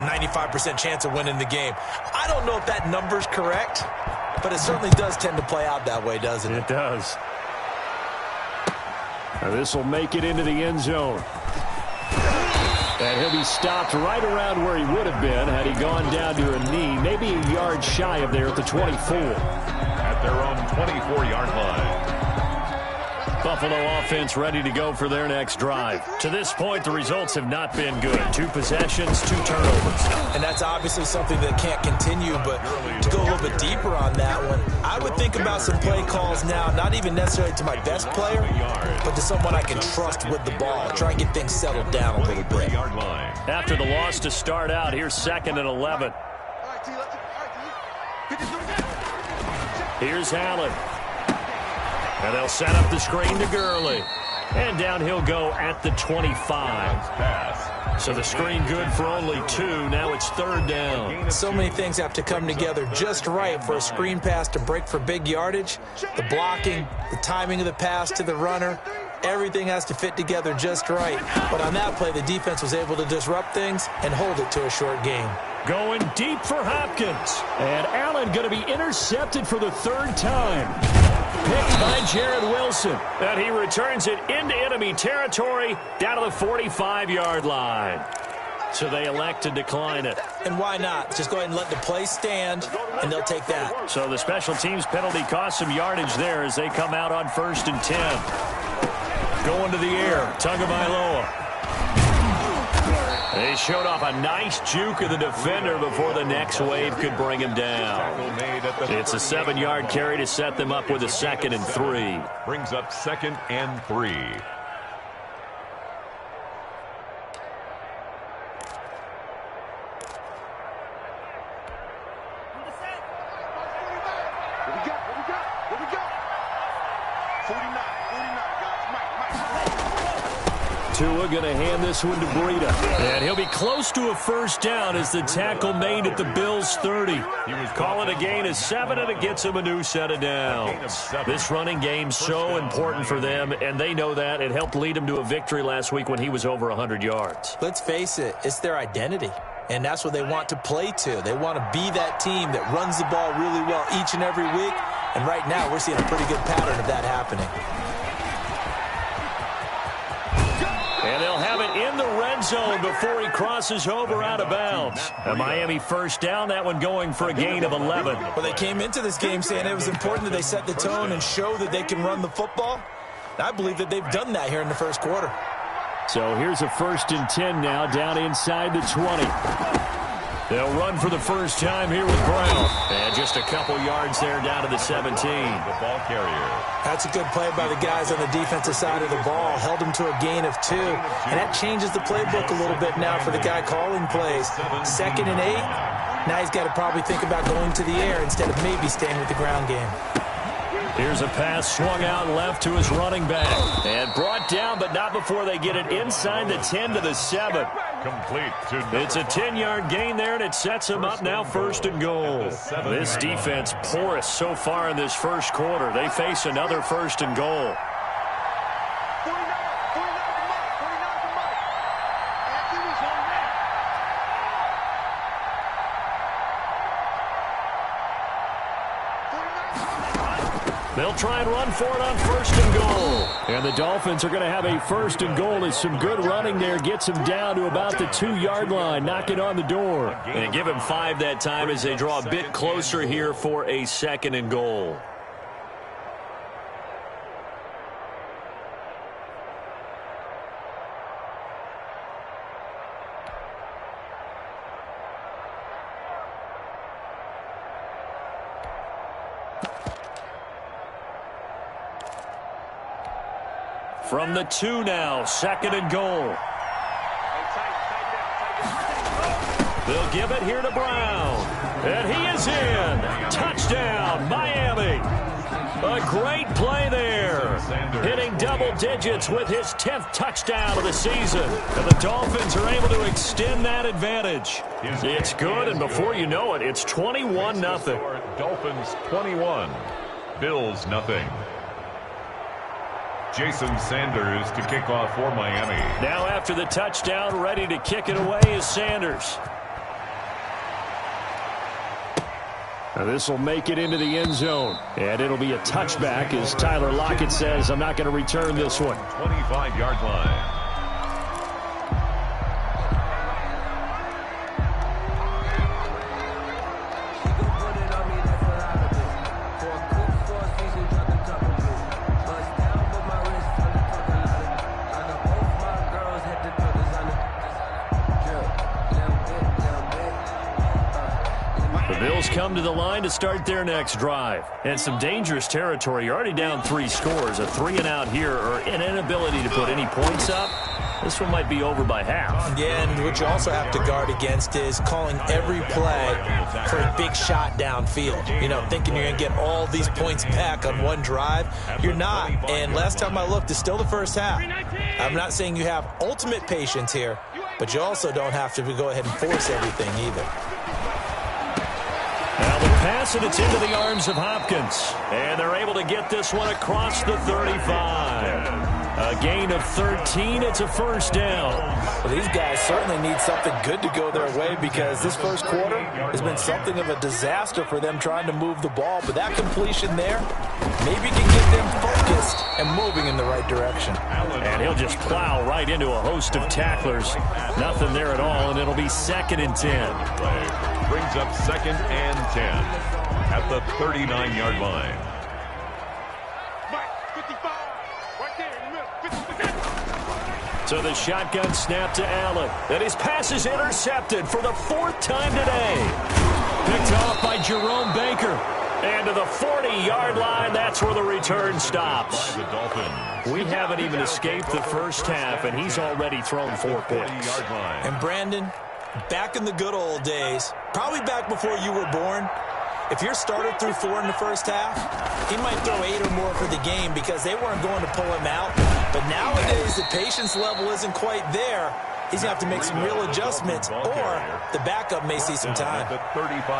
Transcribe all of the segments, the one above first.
95% chance of winning the game. I don't know if that number's correct, but it certainly does tend to play out that way, doesn't it? It does. This will make it into the end zone. And he'll be stopped right around where he would have been had he gone down to a knee, maybe a yard shy of there at the 24. At their own 24-yard line. Buffalo offense ready to go for their next drive. To this point, the results have not been good. 2 possessions, 2 turnovers. And that's obviously something that can't continue, but to go a little bit deeper on that one, I would think about some play calls now, not even necessarily to my best player, but to someone I can trust with the ball. Try and get things settled down a little bit. After the loss to start out, here's 2nd and 11. Here's Allen. And they'll set up the screen to Gurley. And down he'll go at the 25. So the screen good for only 2. Now it's 3rd down. So many things have to come together just right for a screen pass to break for big yardage. The blocking, the timing of the pass to the runner, everything has to fit together just right. But on that play, the defense was able to disrupt things and hold it to a short game. Going deep for Hopkins. And Allen going to be intercepted for the 3rd time. Picked by Jared Wilson. And he returns it into enemy territory down to the 45-yard line. So they elect to decline it. And why not? Just go ahead and let the play stand, and they'll take that. So the special teams penalty cost some yardage there as they come out on 1st and 10. Going to the air, Tagovailoa. They showed off a nice juke of the defender before the next wave could bring him down. It's a 7-yard carry to set them up with a 2nd and 3. Brings up 2nd and 3. Tua going to hand this one to Breida. And he'll be close to a 1st down as the tackle made at the Bills' 30. Call it a gain of 7, and it gets him a new set of downs. This running game's so important for them, and they know that. It helped lead him to a victory last week when he was over 100 yards. Let's face it, it's their identity. And that's what they want to play to. They want to be that team that runs the ball really well each and every week. And right now, we're seeing a pretty good pattern of that happening. And they'll have it in the red zone before he crosses over out of bounds. A Miami 1st down, that one going for a gain of 11. Well, they came into this game saying it was important that they set the tone and show that they can run the football. And I believe that they've done that here in the 1st quarter. So here's a 1st and 10 now down inside the 20. They'll run for the first time here with Brown. And just a couple yards there down to the 17. The ball carrier. That's a good play by the guys on the defensive side of the ball. Held them to a gain of 2. And that changes the playbook a little bit now for the guy calling plays. 2nd and 8. Now he's got to probably think about going to the air instead of maybe staying with the ground game. Here's a pass swung out left to his running back. And brought down, but not before they get it inside the 10 to the 7. Complete to it's a 10-yard gain there, and it sets him up now 1st and goal. This defense porous so far in this 1st quarter. They face another 1st and goal. They'll try and run for it on 1st and goal. And the Dolphins are going to have a 1st and goal as some good running there gets him down to about the 2-yard line, knocking on the door. And give him 5 that time as they draw a bit closer here for a 2nd and goal. From the 2 now, 2nd and goal. They'll give it here to Brown. And he is in. Touchdown, Miami. A great play there. Hitting double digits with his 10th touchdown of the season. And the Dolphins are able to extend that advantage. It's good, and before you know it, it's 21-0. Dolphins 21. Bills nothing. Jason Sanders to kick off for Miami. Now after the touchdown, ready to kick it away is Sanders. Now this will make it into the end zone, and it'll be a touchback as Tyler Lockett says, I'm not going to return this one. 25-yard line. Come to the line to start their next drive. And some dangerous territory. You're already down 3 scores. A 3-and-out here or an inability to put any points up. This one might be over by half. Yeah, and what you also have to guard against is calling every play for a big shot downfield. You know, thinking you're going to get all these points back on one drive. You're not. And last time I looked, it's still the first half. I'm not saying you have ultimate patience here, but you also don't have to go ahead and force everything either. Now the pass, and it's into the arms of Hopkins. And they're able to get this one across the 35. A gain of 13. It's a first down. Well, these guys certainly need something good to go their way because this first quarter has been something of a disaster for them trying to move the ball. But that completion there maybe can get them focused and moving in the right direction. And he'll just plow right into a host of tacklers. Nothing there at all, and it'll be 2nd and 10. Brings up 2nd and 10 at the 39-yard line. So the shotgun snap to Allen. And his pass is intercepted for the 4th time today. Picked off by Jerome Baker. And to the 40-yard line, that's where the return stops. We haven't even escaped the first half, and he's already thrown 4 picks. And Brandon, back in the good old days, probably back before you were born, if your starter threw 4 in the first half, he might throw 8 or more for the game because they weren't going to pull him out. But nowadays, the patience level isn't quite there. He's going to have to make some real adjustments, or the backup may see some time.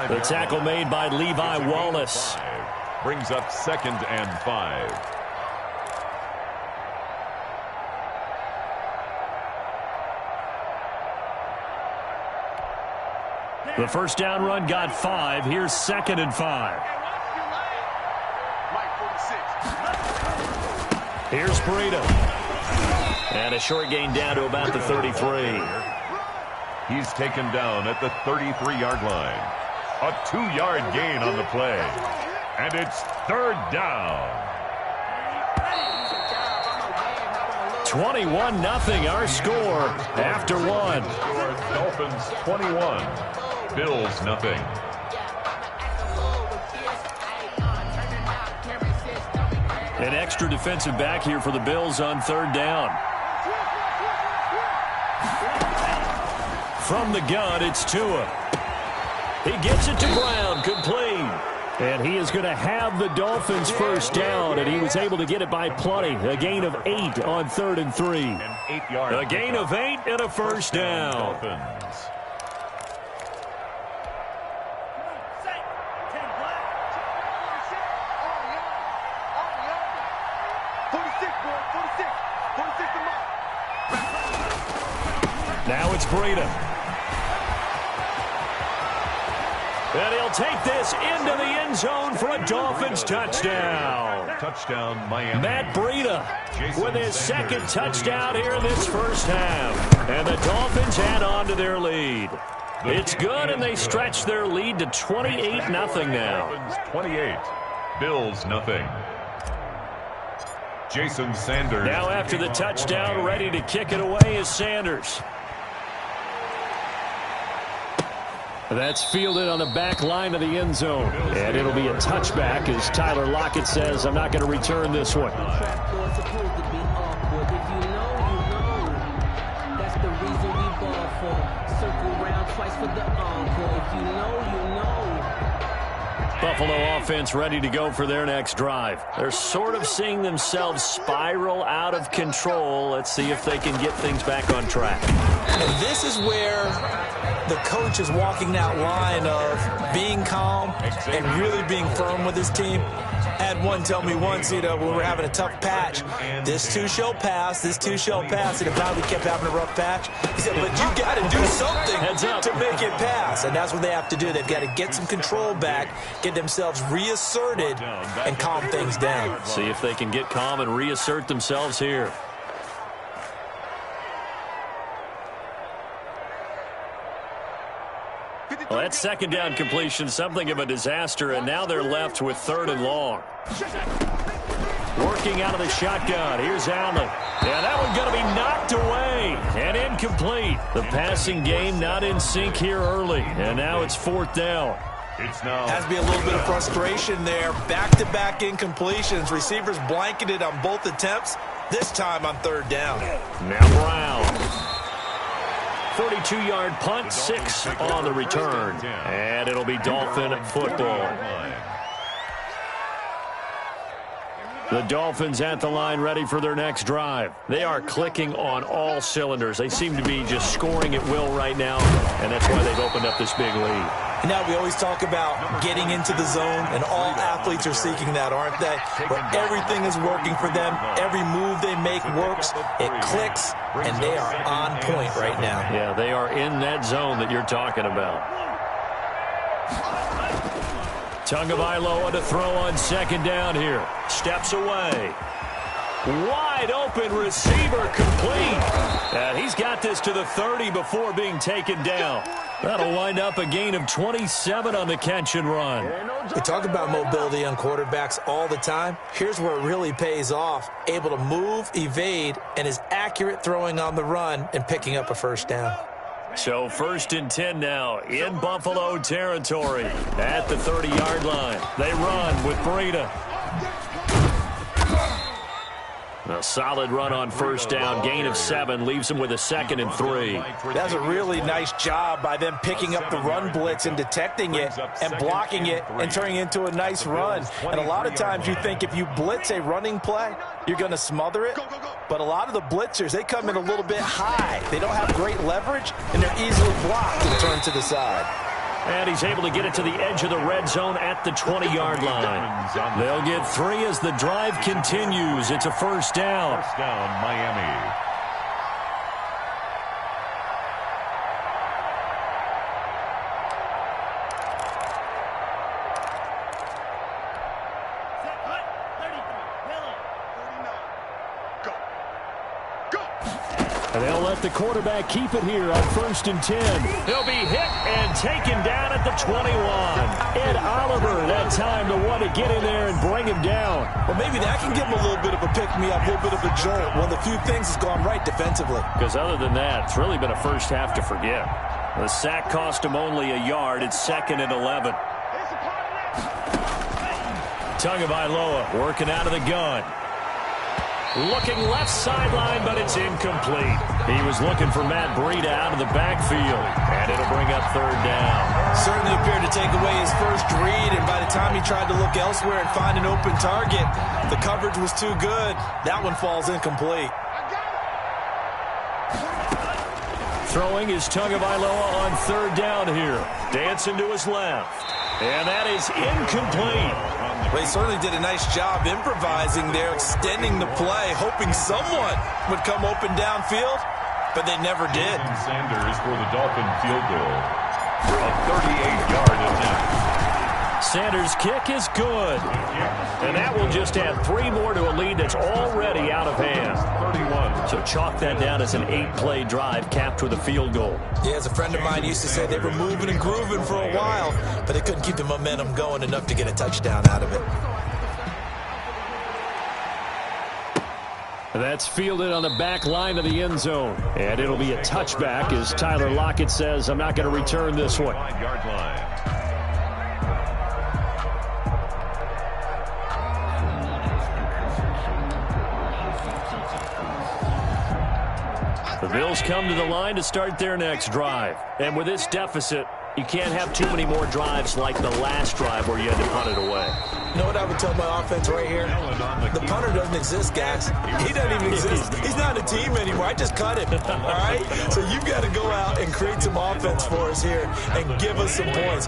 The tackle made by Levi Wallace. Brings up 2nd and 5. The first down run got 5. Here's 2nd and 5. Here's Breida. And a short gain down to about the 33. He's taken down at the 33-yard line. A 2-yard gain on the play. And it's 3rd down. 21-0 our score after 1. Dolphins 21. Bills nothing. An extra defensive back here for the Bills on 3rd down. From the gun, it's Tua. He gets it to Brown, complete. And he is going to have the Dolphins first down, and he was able to get it by plenty. A gain of 8 on 3rd and 3. A gain of 8 and a first down. Dolphins. Now it's Breida. And he'll take this into the end zone for a Dolphins touchdown. Touchdown, Miami. Matt Breida with his 2nd touchdown here in this first half. And the Dolphins add on to their lead. It's good, and they stretch their lead to 28-0 now. Dolphins 28. Bills nothing. Jason Sanders. Now after the touchdown, ready to kick it away is Sanders. That's fielded on the back line of the end zone. And it'll be a touchback as Tyler Lockett says, I'm not going to return this one. Buffalo offense ready to go for their next drive. They're sort of seeing themselves spiral out of control. Let's see if they can get things back on track. And this is where the coach is walking that line of being calm and really being firm with his team. I had one tell me once, when we were having a tough patch, this too shall pass, this too shall pass, and about we kept having a rough patch. He said, but you got to do something to make it pass, and that's what they have to do. They've got to get some control back, get themselves reasserted, and calm things down. See if they can get calm and reassert themselves here. Well, that second down completion, something of a disaster, and now they're left with 3rd and long. Working out of the shotgun. Here's Allen. Yeah, that one going to be knocked away and incomplete. The passing game not in sync here early, and now it's 4th down. Has to be a little bit of frustration there. Back-to-back incompletions. Receivers blanketed on both attempts, this time on 3rd down. Now Brown. 42-yard punt, 6 on the return. And it'll be Dolphin football. The Dolphins at the line ready for their next drive. They are clicking on all cylinders. They seem to be just scoring at will right now, and that's why they've opened up this big lead. Now, we always talk about getting into the zone, and all athletes are seeking that, aren't they? Where everything is working for them. Every move they make works. It clicks, and they are on point right now. Yeah, they are in that zone that you're talking about. Tagovailoa to throw on 2nd down here. Steps away. Wide open receiver complete. And he's got this to the 30 before being taken down. That'll wind up a gain of 27 on the catch and run. We talk about mobility on quarterbacks all the time. Here's where it really pays off. Able to move, evade, and is accurate throwing on the run and picking up a 1st down. So 1st and 10 now in Buffalo territory at the 30-yard line. They run with Breida. A solid run on 1st down. Gain of 7 leaves him with a 2nd and 3. That's a really nice job by them picking up the run blitz and detecting it and blocking it and turning it into a nice run. And a lot of times you think if you blitz a running play, you're going to smother it. But a lot of the blitzers, they come in a little bit high. They don't have great leverage, and they're easily blocked and turned to the side. And he's able to get it to the edge of the red zone at the 20-yard line. They'll get 3 as the drive continues. It's a 1st down. 1st down, Miami. And they'll let the quarterback keep it here on 1st and 10. He'll be hit and taken down at the 21. Ed Oliver, that time the one to get in there and bring him down. Well, maybe that can give him a little bit of a pick-me-up, a little bit of a jolt. One of the few things that's gone right defensively. Because other than that, it's really been a first half to forget. The sack cost him only a yard. It's 2nd and 11. Tagovailoa working out of the gun. Looking left sideline, but it's incomplete. He was looking for Matt Breida out of the backfield, and it'll bring up 3rd down. Certainly appeared to take away his first read, and by the time he tried to look elsewhere and find an open target, the coverage was too good. That one falls incomplete. Throwing is Tagovailoa on 3rd down here. Dancing to his left. And that is incomplete. Well, he certainly did a nice job improvising there, extending the play, hoping someone would come open downfield, but they never did. Sanders for the Dolphin field goal. A 38-yard attempt. Sanders' kick is good. And that will just add 3 more to a lead that's already out of hand. 31. So chalk that down as an 8-play drive capped with a field goal. Yeah, as a friend of mine used to say, they were moving and grooving for a while, but they couldn't keep the momentum going enough to get a touchdown out of it. That's fielded on the back line of the end zone. And it'll be a touchback as Tyler Lockett says, I'm not going to return this one. 5-yard line. The Bills come to the line to start their next drive. And with this deficit, you can't have too many more drives like the last drive where you had to punt it away. You know what I would tell my offense right here? The punter doesn't exist, guys. He doesn't even exist. He's not a team anymore. I just cut him, all right? So you've got to go out and create some offense for us here and give us some points.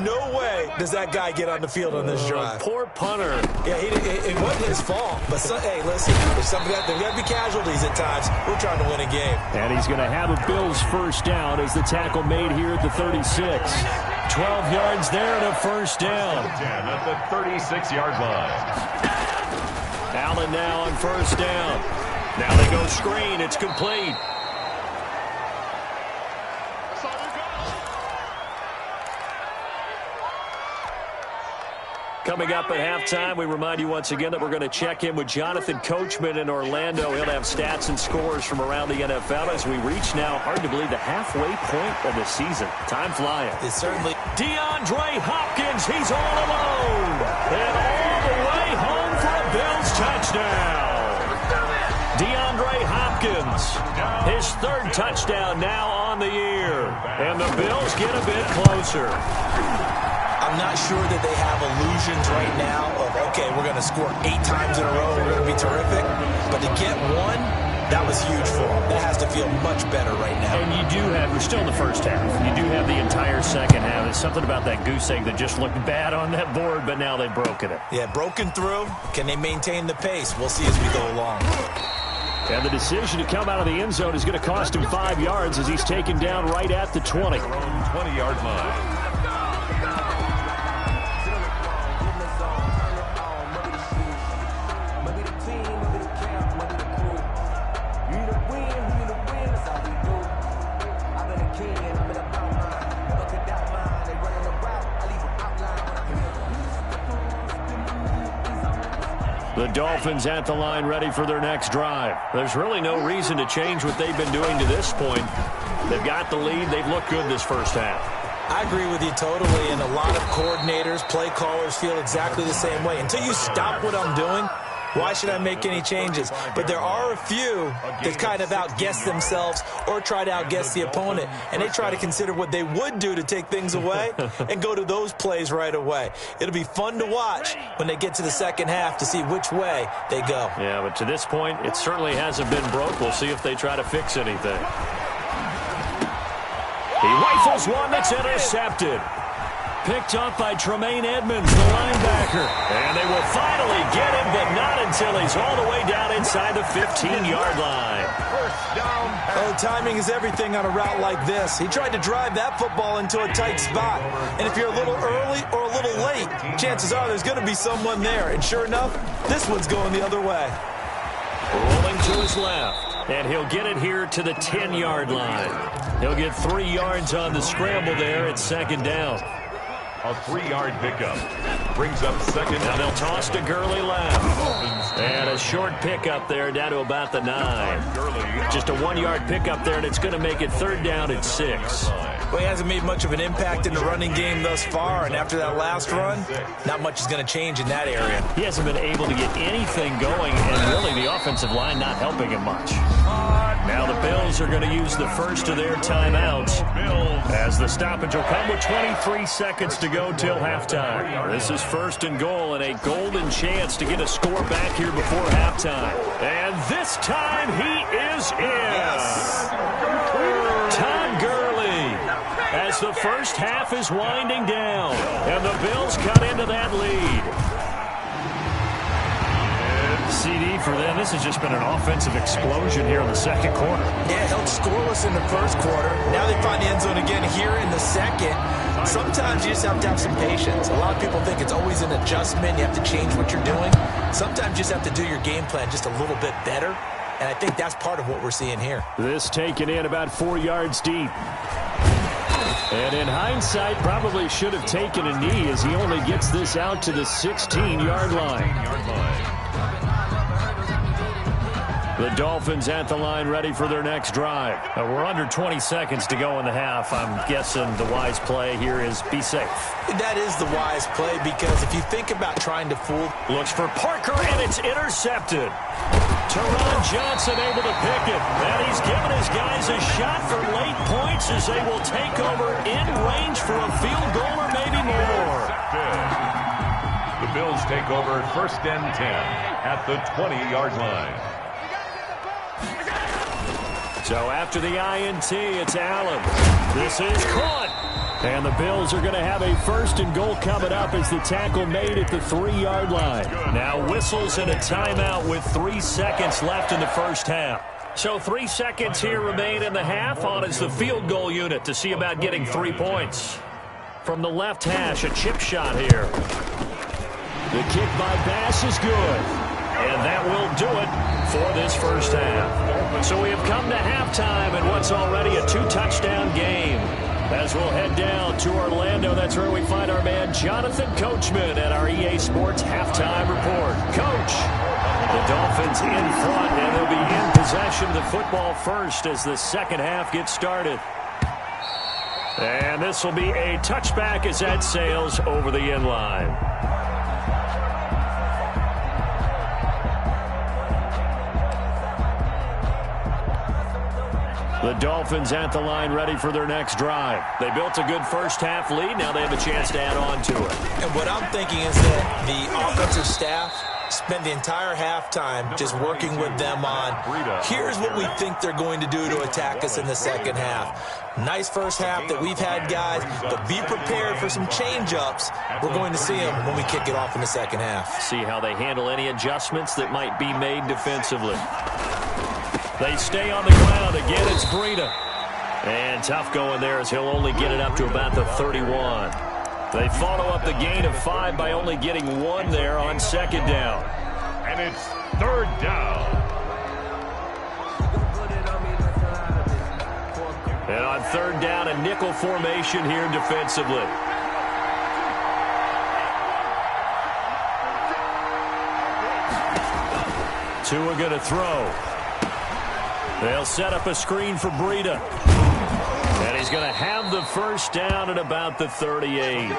No way does that guy get on the field on this drive. Poor punter. Yeah, it wasn't his fault. But, hey, listen, there's got to be casualties at times. We're trying to win a game. And he's going to have a Bills first down as the tackle made here at the 36. 12 yards there and a first down. At the 36-yard line. Allen now on first down. Now they go screen. It's complete. Coming up at halftime, we remind you once again that we're going to check in with Jonathan Coachman in Orlando. He'll have stats and scores from around the NFL as we reach now, hard to believe, the halfway point of the season. Time flying. It's certainly DeAndre Hopkins, he's all alone. And all the way home for a Bills touchdown. DeAndre Hopkins, his third touchdown now on the year. And the Bills get a bit closer. I'm not sure that they have illusions right now of, okay, we're going to score 8 times in a row, we're going to be terrific. But to get one, that was huge for them. That has to feel much better right now. And you do have, we're still in the first half. You do have the entire second half. There's something about that goose egg that just looked bad on that board, but now they've broken it. Yeah, broken through. Can they maintain the pace? We'll see as we go along. And the decision to come out of the end zone is going to cost him 5 yards as he's taken down right at the 20. 20-yard line. The Dolphins at the line ready for their next drive. There's really no reason to change what they've been doing to this point. They've got the lead. They've looked good this first half. I agree with you totally, and a lot of coordinators, play callers feel exactly the same way. Until you stop what I'm doing, why should I make any changes? But there are a few that kind of outguess themselves or try to outguess the opponent, and they try to consider what they would do to take things away and go to those plays right away. It'll be fun to watch when they get to the second half to see which way they go. Yeah, but to this point, it certainly hasn't been broke. We'll see if they try to fix anything. He rifles one that's intercepted. Picked up by Tremaine Edmonds, the linebacker. And they will finally get him, but not until he's all the way down inside the 15-yard line. First down. Oh, timing is everything on a route like this. He tried to drive that football into a tight spot. And if you're a little early or a little late, chances are there's going to be someone there. And sure enough, this one's going the other way. Rolling to his left. And he'll get it here to the 10-yard line. He'll get 3 yards on the scramble there at second down. A 3-yard pickup. Brings up second. Now they'll toss to Gurley left. And a short pickup there down to about the 9. Just a 1-yard pickup there, and it's going to make it third down at 6. Well, he hasn't made much of an impact in the running game thus far, and after that last run, not much is going to change in that area. He hasn't been able to get anything going, and really the offensive line not helping him much. Now the Bills are going to use the first of their timeouts as the stoppage will come with 23 seconds to go till halftime. This is first and goal and a golden chance to get a score back here before halftime. And this time he is in. Todd Gurley, as the first half is winding down, and the Bills cut into that lead. CD for them. This has just been an offensive explosion here in the second quarter. Yeah, held scoreless in the first quarter. Now they find the end zone again here in the second. Sometimes you just have to have some patience. A lot of people think it's always an adjustment. You have to change what you're doing. Sometimes you just have to do your game plan just a little bit better. And I think that's part of what we're seeing here. This taken in about 4 yards deep. And in hindsight, probably should have taken a knee as he only gets this out to the 16-yard line. The Dolphins at the line ready for their next drive. We're under 20 seconds to go in the half. I'm guessing the wise play here is be safe. That is the wise play because if you think about trying to fool. Looks for Parker, and it's intercepted. Teron Johnson able to pick it. And he's given his guys a shot for late points as they will take over in range for a field goal or maybe more. The Bills take over 1st and 10 at the 20-yard line. So after the INT, it's Allen. This is caught. And the Bills are going to have a 1st and goal coming up as the tackle made at the 3-yard line. Now whistles and a timeout with 3 seconds left in the first half. So 3 seconds here remain in the half. On is the field goal unit to see about getting 3 points. From the left hash, a chip shot here. The kick by Bass is good. And that will do it for this first half. So we have come to halftime in what's already a 2-touchdown game. As we'll head down to Orlando, that's where we find our man Jonathan Coachman at our EA Sports Halftime Report. Coach, the Dolphins in front, and they'll be in possession of the football first as the second half gets started. And this will be a touchback as that sails over the end line. The Dolphins at the line ready for their next drive. They built a good first half lead. Now they have a chance to add on to it. And what I'm thinking is that the offensive staff spend the entire halftime just working with them on, here's what we think they're going to do to attack us in the second half. Nice first half that we've had, guys, but be prepared for some change-ups. We're going to see them when we kick it off in the second half. See how they handle any adjustments that might be made defensively. They stay on the ground. Again, it's Breida. And tough going there as he'll only get it up to about the 31. They follow up the gain of 5 by only getting 1 there on second down. And it's 3rd down. And on 3rd down, a nickel formation here defensively. Tua going to throw. They'll set up a screen for Breida. And he's going to have the first down at about the 38.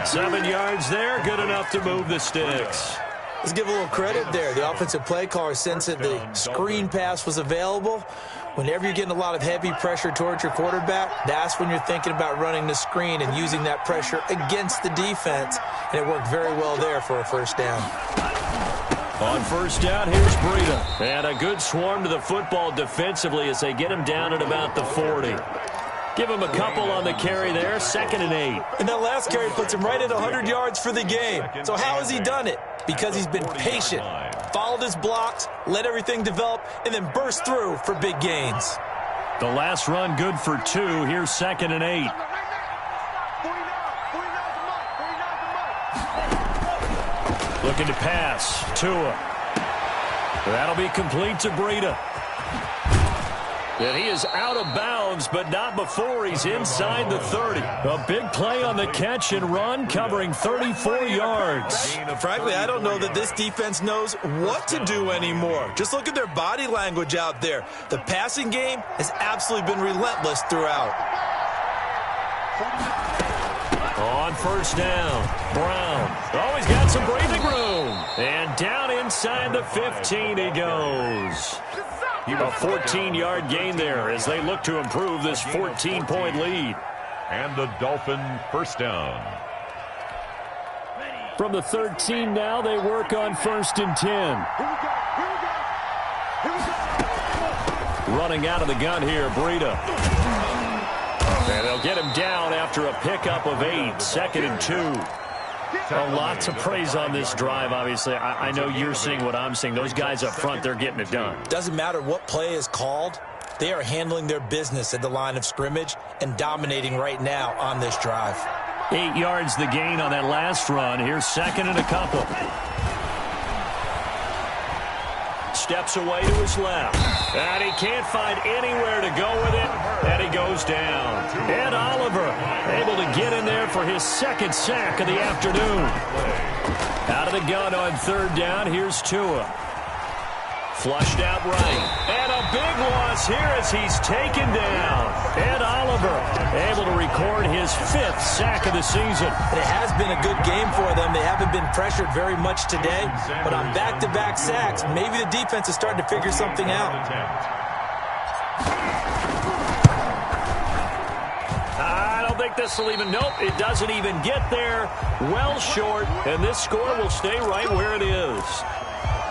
7 yards there, good enough to move the sticks. Let's give a little credit there. The offensive play caller sensed that the screen pass was available. Whenever you're getting a lot of heavy pressure towards your quarterback, that's when you're thinking about running the screen and using that pressure against the defense. And it worked very well there for a first down. On first down, here's Breida. And a good swarm to the football defensively as they get him down at about the 40. Give him a couple on the carry there, 2nd and 8. And that last carry puts him right at 100 yards for the game. So how has he done it? Because he's been patient, followed his blocks, let everything develop, and then burst through for big gains. The last run good for 2. Here's 2nd and 8. Looking to pass. Tua. That'll be complete to Breida. And he is out of bounds, but not before he's inside the 30. A big play on the catch and run, covering 34 yards. Frankly, I don't know that this defense knows what to do anymore. Just look at their body language out there. The passing game has absolutely been relentless throughout. On first down, Brown. Oh, he's got some breathing room. And down inside the 15 he goes. A 14-yard gain there as they look to improve this 14-point lead. And the Dolphin first down. From the 13 now, they work on 1st and 10. Running out of the gun here, Breida. And they'll get him down after a pickup of 8, 2nd and 2. A lot to praise on this drive, obviously. I know you're seeing what I'm seeing. Those guys up front, they're getting it done. Doesn't matter what play is called. They are handling their business at the line of scrimmage and dominating right now on this drive. 8 yards the gain on that last run. Here's 2nd and a couple. Steps away to his left. And he can't find anywhere to go with it. And he goes down. Ed Oliver able to get in there for his 2nd sack of the afternoon. Out of the gun on 3rd down. Here's Tua. Flushed out right. And a big loss here as he's taken down. Ed Oliver able to record his 5th sack of the season. It has been a good game for them. They haven't been pressured very much today. But on back-to-back sacks, maybe the defense is starting to figure something out. I don't think think this will even, nope, it doesn't even get there. Well short, and this score will stay right where it is.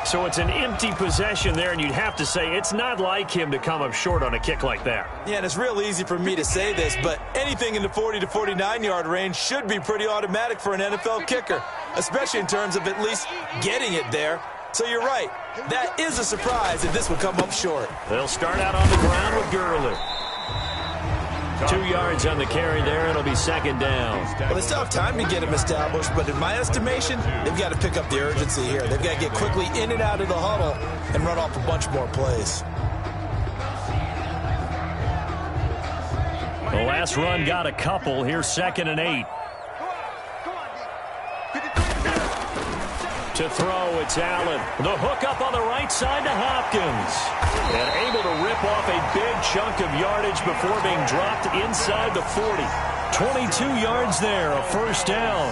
So it's an empty possession there, and you'd have to say it's not like him to come up short on a kick like that. Yeah, and it's real easy for me to say this, but anything in the 40 to 49-yard range should be pretty automatic for an NFL kicker, especially in terms of at least getting it there. So you're right. That is a surprise if this would come up short. They'll start out on the ground with Gurley. 2 yards on the carry there. It'll be second down. Well, they still have time to get him established, but in my estimation, they've got to pick up the urgency here. They've got to get quickly in and out of the huddle and run off a bunch more plays. The last run got a couple. Here's 2nd and 8. To throw, it's Allen. The hook up on the right side to Hopkins. And able to rip off a big chunk of yardage before being dropped inside the 40. 22 yards there, a first down.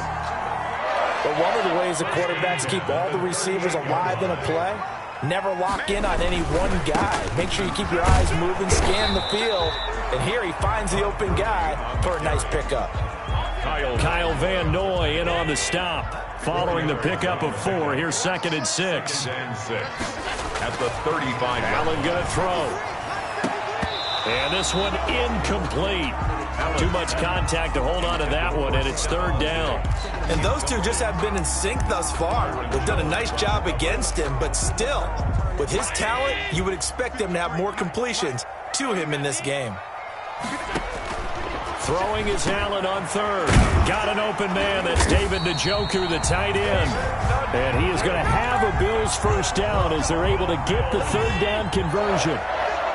But one of the ways the quarterbacks keep all the receivers alive in a play, never lock in on any one guy. Make sure you keep your eyes moving, scan the field. And here he finds the open guy for a nice pickup. Kyle Van Noy in on the stop. Following the pickup of 4, here's 2nd and 6. At the 35. Allen going to throw. And this one incomplete. Too much contact to hold on to that one, and it's 3rd down. And those two just have been in sync thus far. They've done a nice job against him, but still, with his talent, you would expect them to have more completions to him in this game. Throwing is Allen on 3rd. Got an open man. That's David Njoku, the tight end. And he is going to have a Bills first down as they're able to get the 3rd down conversion.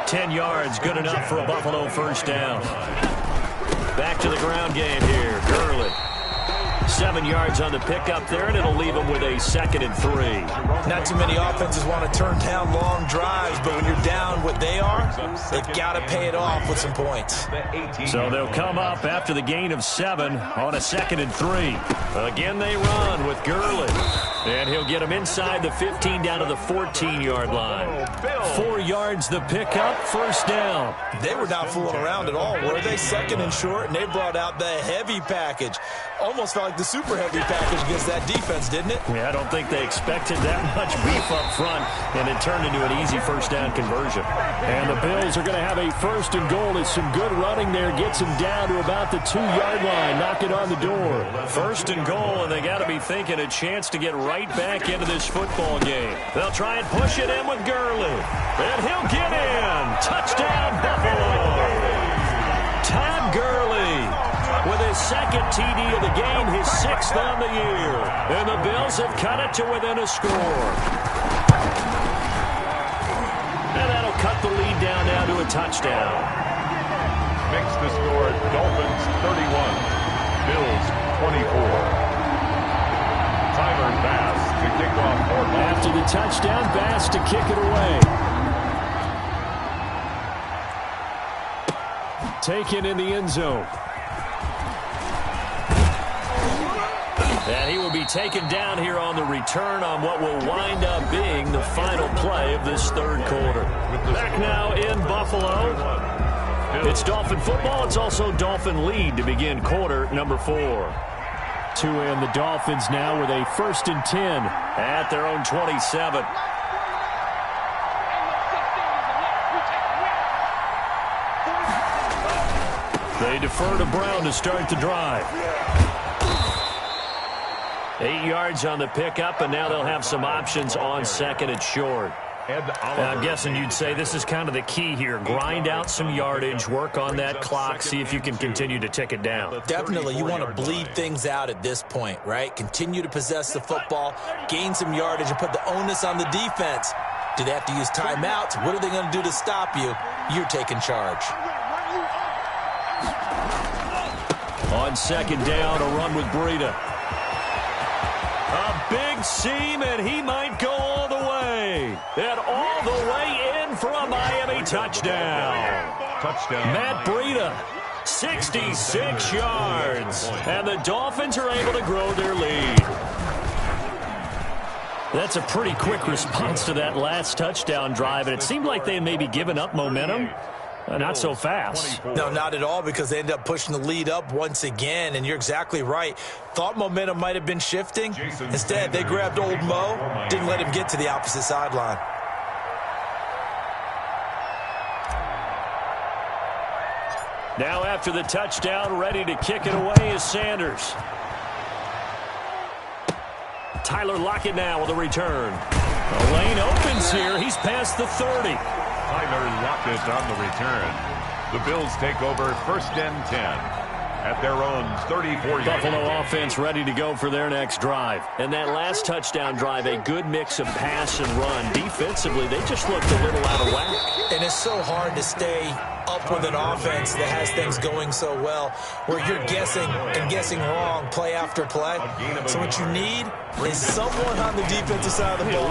10 yards, good enough for a Buffalo first down. Back to the ground game here. Gurley. 7 yards on the pickup there, and it'll leave him with a 2nd and 3. Not too many offenses want to turn down long drives, but when you're down what they are, they've got to pay it off with some points. So they'll come up after the gain of 7 on a 2nd and 3. Again, they run with Gurley. And he'll get him inside the 15 down to the 14-yard line. 4 yards the pickup, first down. They were not fooling around at all, were they? 2nd and short, and they brought out the heavy package. Almost felt like the super heavy package against that defense, didn't it? Yeah, I don't think they expected that much beef up front, and it turned into an easy first down conversion. And the Bills are going to have a 1st and goal. It's some good running there. Gets him down to about the 2-yard line. Knock it on the door. 1st and goal, and they got to be thinking a chance to get right back into this football game. They'll try and push it in with Gurley. And he'll get in. Touchdown, Buffalo. Todd Gurley with his 2nd TD of the game, his 6th on the year. And the Bills have cut it to within a score. And that'll cut the lead down now to a touchdown. Makes the score Dolphins 31, Bills 24. Tyler Bass to kick off 4th. After the touchdown, Bass to kick it away. Taken in the end zone. And he will be taken down here on the return on what will wind up being the final play of this 3rd quarter. Back now in Buffalo. It's Dolphin football. It's also Dolphin lead to begin quarter number 4. To end the Dolphins now with a 1st and 10 at their own 27. They defer to Brown to start the drive. 8 yards on the pickup, and now they'll have some options on 2nd and short. I'm guessing you'd say this is kind of the key here. Grind out some yardage, work on that clock, see if you can continue to tick it down. Definitely, you want to bleed things out at this point, right? Continue to possess the football, gain some yardage, and put the onus on the defense. Do they have to use timeouts? What are they going to do to stop you? You're taking charge. On 2nd down, a run with Breida. A big seam, and he might go all the way. And all the way in for a Miami touchdown. Matt Breida, 66 yards. And the Dolphins are able to grow their lead. That's a pretty quick response to that last touchdown drive, and it seemed like they had maybe given up momentum. Not so fast. No, not at all, because they end up pushing the lead up once again, and you're exactly right. Thought momentum might have been shifting. Instead, they grabbed old Mo, didn't let him get to the opposite sideline. Now after the touchdown, ready to kick it away is Sanders. Tyler Lockett now with a return. The lane opens here. He's past the 30. Tyler Lockett on the return. The Bills take over 1st and 10 at their own 34-yard. Buffalo offense ready to go for their next drive. And that last touchdown drive, a good mix of pass and run. Defensively, they just looked a little out of whack. And it's so hard to stay up with an offense that has things going so well, where you're guessing and guessing wrong play after play. So what you need is someone on the defensive side of the ball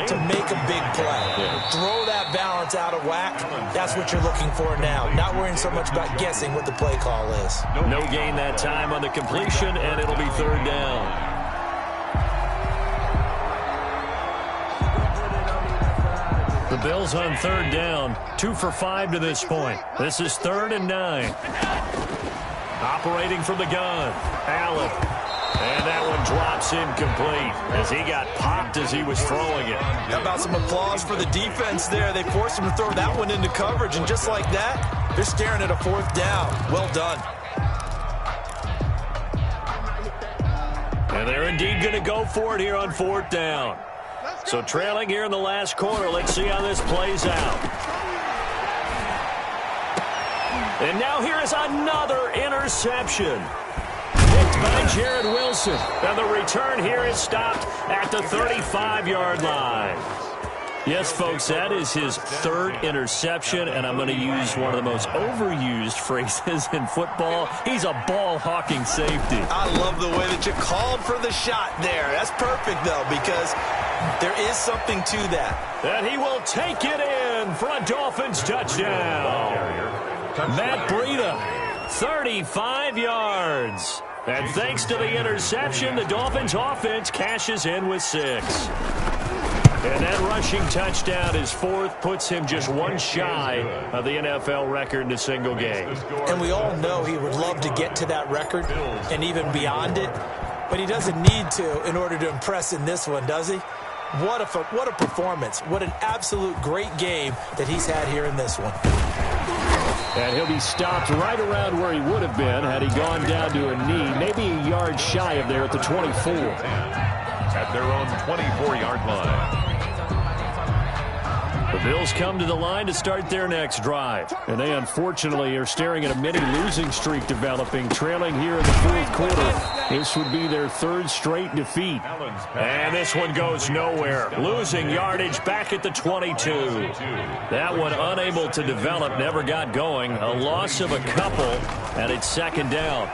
to make a big play. Throw that balance out of whack. That's what you're looking for now. Not worrying so much about guessing what the play call is. No gain that time on the completion, and it'll be 3rd down. The Bills on 3rd down, 2 for 5 to this point. This is 3rd and 9. Operating from the gun, Allen. And that one drops incomplete as he got popped as he was throwing it. How about some applause for the defense there? They forced him to throw that one into coverage, and just like that, they're staring at a 4th down. Well done. And they're indeed going to go for it here on 4th down. So trailing here in the last quarter. Let's see how this plays out. And now here is another interception. Picked by Jared Wilson. And the return here is stopped at the 35-yard line. Yes, folks, that is his 3rd interception, and I'm going to use one of the most overused phrases in football. He's a ball-hawking safety. I love the way that you called for the shot there. That's perfect, though, because there is something to that. And he will take it in for a Dolphins touchdown. Matt Breida, 35 yards. And thanks to the interception, the Dolphins offense cashes in with 6. And that rushing touchdown is 4th, puts him just one shy of the NFL record in a single game. And we all know he would love to get to that record and even beyond it, but he doesn't need to in order to impress in this one, does he? What a performance. What an absolute great game that he's had here in this one. And he'll be stopped right around where he would have been had he gone down to a knee, maybe a yard shy of there at the 24. At their own 24-yard line. The Bills come to the line to start their next drive. And they unfortunately are staring at a mini losing streak developing, trailing here in the 4th quarter. This would be their 3rd straight defeat. And this one goes nowhere. Losing yardage back at the 22. That one unable to develop, never got going. A loss of a couple, and it's 2nd down.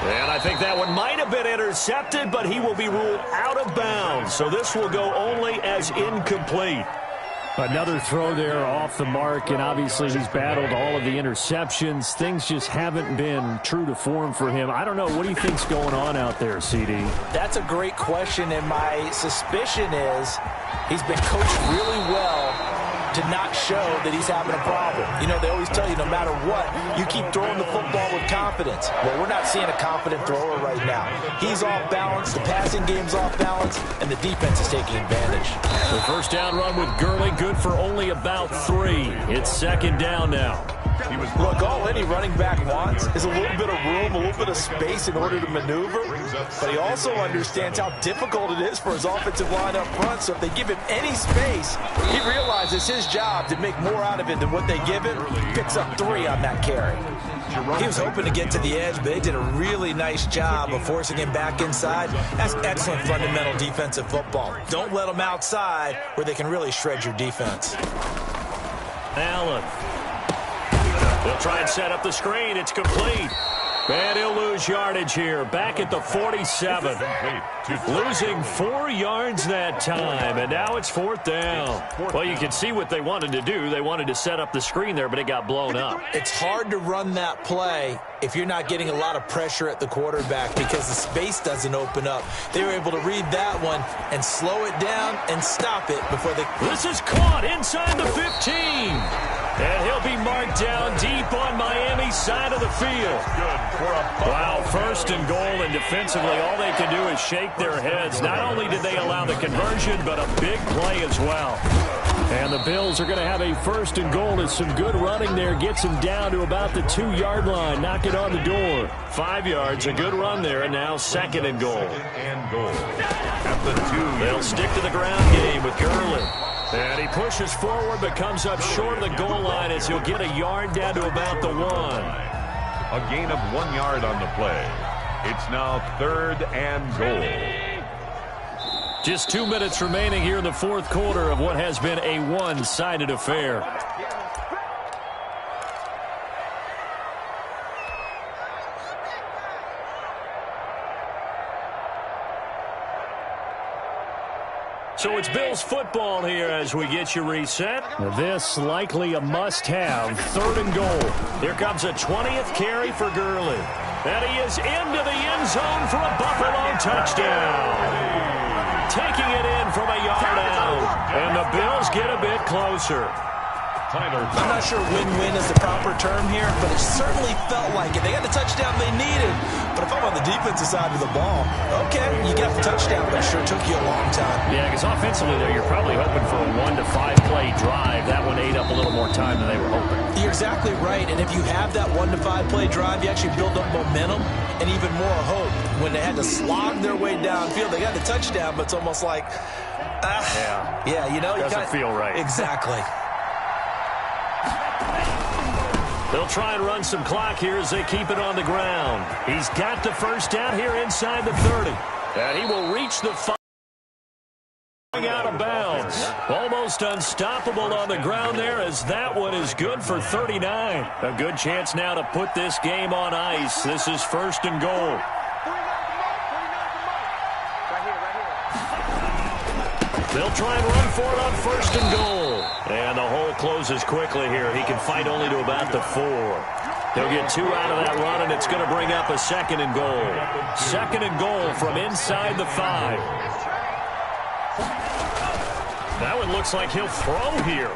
And I think that one might have been intercepted, but he will be ruled out of bounds. So this will go only as incomplete. Another throw there off the mark, and obviously he's battled all of the interceptions. Things just haven't been true to form for him. I don't know. What do you think's going on out there, CD? That's a great question, and my suspicion is he's been coached really well to not show that he's having a problem. You know, they always tell you no matter what, you keep throwing the football with confidence. Well, we're not seeing a confident thrower right now. He's off balance, the passing game's off balance, and the defense is taking advantage. The first down run with Gurley, good for only about 3. It's 2nd down now. Look, all any running back wants is a little bit of room, a little bit of space in order to maneuver, but he also understands how difficult it is for his offensive line up front, so if they give him any space, he realizes his job to make more out of it than what they give him. Picks up 3 on that carry. He was hoping to get to the edge, but they did a really nice job of forcing him back inside. That's excellent fundamental defensive football. Don't let them outside where they can really shred your defense. Allen. They'll try and set up the screen. It's complete. And he'll lose yardage here, back at the 47. Losing 4 yards that time, and now it's 4th down. Well, you can see what they wanted to do. They wanted to set up the screen there, but it got blown up. It's hard to run that play if you're not getting a lot of pressure at the quarterback because the space doesn't open up. They were able to read that one and slow it down and stop it before they... This is caught inside the 15. And he'll be marked down deep on Miami's side of the field. Wow, 1st and goal, and defensively all they can do is shake their heads. Not only did they allow the conversion, but a big play as well. And the Bills are going to have a 1st and goal as some good running there gets them down to about the 2-yard line. Knock it on the door. 5 yards, a good run there, and now 2nd and goal. At the 2. They'll stick to the ground game with Gurley. And he pushes forward but comes up short of the goal line as he'll get a yard down to about the 1. A gain of 1 yard on the play. It's now 3rd and goal. Just 2 minutes remaining here in the 4th quarter of what has been a one-sided affair. So it's Bills football here as we get you reset. This likely a must-have. 3rd and goal. Here comes a 20th carry for Gurley. And he is into the end zone for a Buffalo touchdown. Taking it in from a yard out. And the Bills get a bit closer. I'm not sure win-win is the proper term here, but it certainly felt like it. They got the touchdown they needed. But if I'm on the defensive side of the ball, okay, you got the touchdown, but it sure took you a long time. Yeah, because offensively there, you're probably hoping for a 1 to 5 play drive. That one ate up a little more time than they were hoping. You're exactly right, and if you have that 1 to 5 play drive, you actually build up momentum and even more hope. When they had to slog their way downfield, they got the touchdown, but it's almost like, yeah, you know. Doesn't feel right. Exactly. They'll try and run some clock here as they keep it on the ground. He's got the 1st down here inside the 30. And he will reach the 5. Out of bounds. Almost unstoppable on the ground there as that one is good for 39. A good chance now to put this game on ice. This is 1st and goal. They'll try and run for it on 1st and goal. And the hole closes quickly here. He can fight only to about the 4. He'll get 2 out of that run, and it's going to bring up a 2nd and goal. 2nd and goal from inside the 5. That one looks like he'll throw here.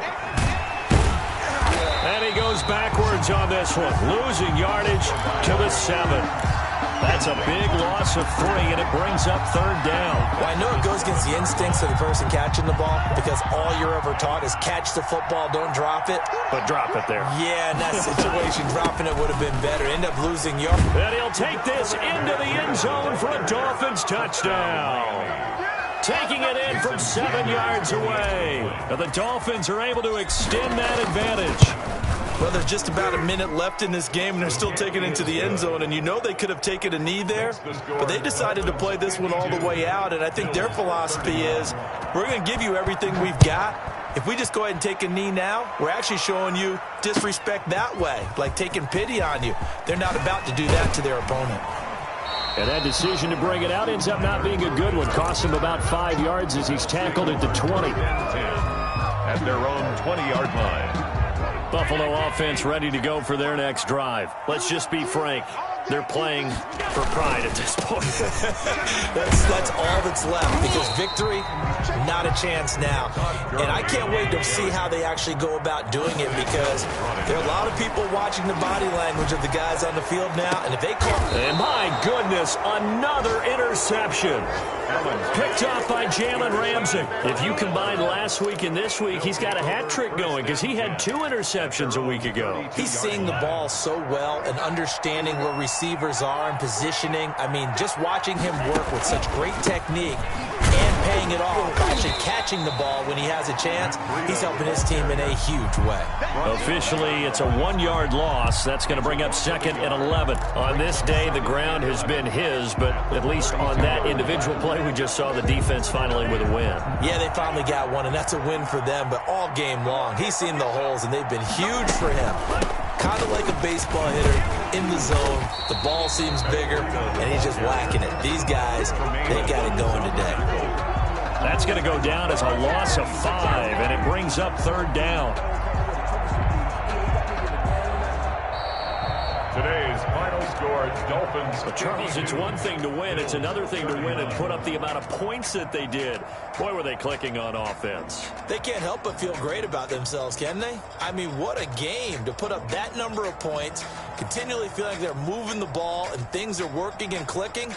And he goes backwards on this one, losing yardage to the 7. That's a big loss of 3, and it brings up 3rd down. Well, I know it goes against the instincts of the person catching the ball because all you're ever taught is catch the football, don't drop it. But drop it there. Yeah, in that situation, dropping it would have been better. End up losing yards. And he'll take this into the end zone for a Dolphins touchdown. Taking it in from 7 yards away. And the Dolphins are able to extend that advantage. Well, there's just about a minute left in this game, and they're still taking it into the end zone. And you know they could have taken a knee there, but they decided to play this one all the way out. And I think their philosophy is, we're going to give you everything we've got. If we just go ahead and take a knee now, we're actually showing you disrespect that way, like taking pity on you. They're not about to do that to their opponent. And that decision to bring it out ends up not being a good one. Cost him about 5 yards as he's tackled at the 20. At their own 20-yard line. Buffalo offense ready to go for their next drive. Let's just be frank. They're playing for pride at this point. that's all that's left because victory, not a chance now. And I can't wait to see how they actually go about doing it because there are a lot of people watching the body language of the guys on the field now. And if they call... And my goodness, another interception. Picked off by Jalen Ramsey. If you combine last week and this week, he's got a hat trick going because he had 2 interceptions a week ago. He's seeing the ball so well and understanding where receivers are and positioning. I mean, just watching him work with such great technique and paying it off, actually catching the ball when he has a chance, he's helping his team in a huge way. Officially, it's a 1-yard loss. That's going to bring up 2nd and 11. On this day, the ground has been his, but at least on that individual play, we just saw the defense finally with a win. Yeah, they finally got one, and that's a win for them, but all game long, he's seen the holes, and they've been huge for him. Kind of like a baseball hitter in the zone. The ball seems bigger, and he's just whacking it. These guys, they got it going today. That's going to go down as a loss of 5, and it brings up 3rd down. Today's final score, Dolphins. But Charles, it's one thing to win. It's another thing to win and put up the amount of points that they did. Boy, were they clicking on offense. They can't help but feel great about themselves, can they? I mean, what a game to put up that number of points, continually feel like they're moving the ball and things are working and clicking.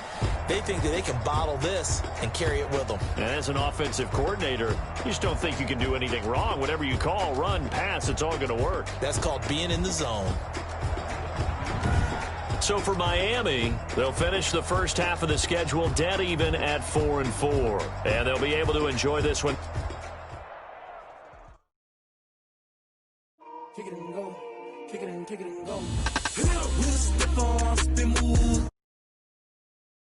They think that they can bottle this and carry it with them. And as an offensive coordinator, you just don't think you can do anything wrong. Whatever you call, run, pass, it's all going to work. That's called being in the zone. So for Miami, they'll finish the first half of the schedule dead even at 4-4. And they'll be able to enjoy this one. Kick it and go. Kick it and go. We'll step on, spin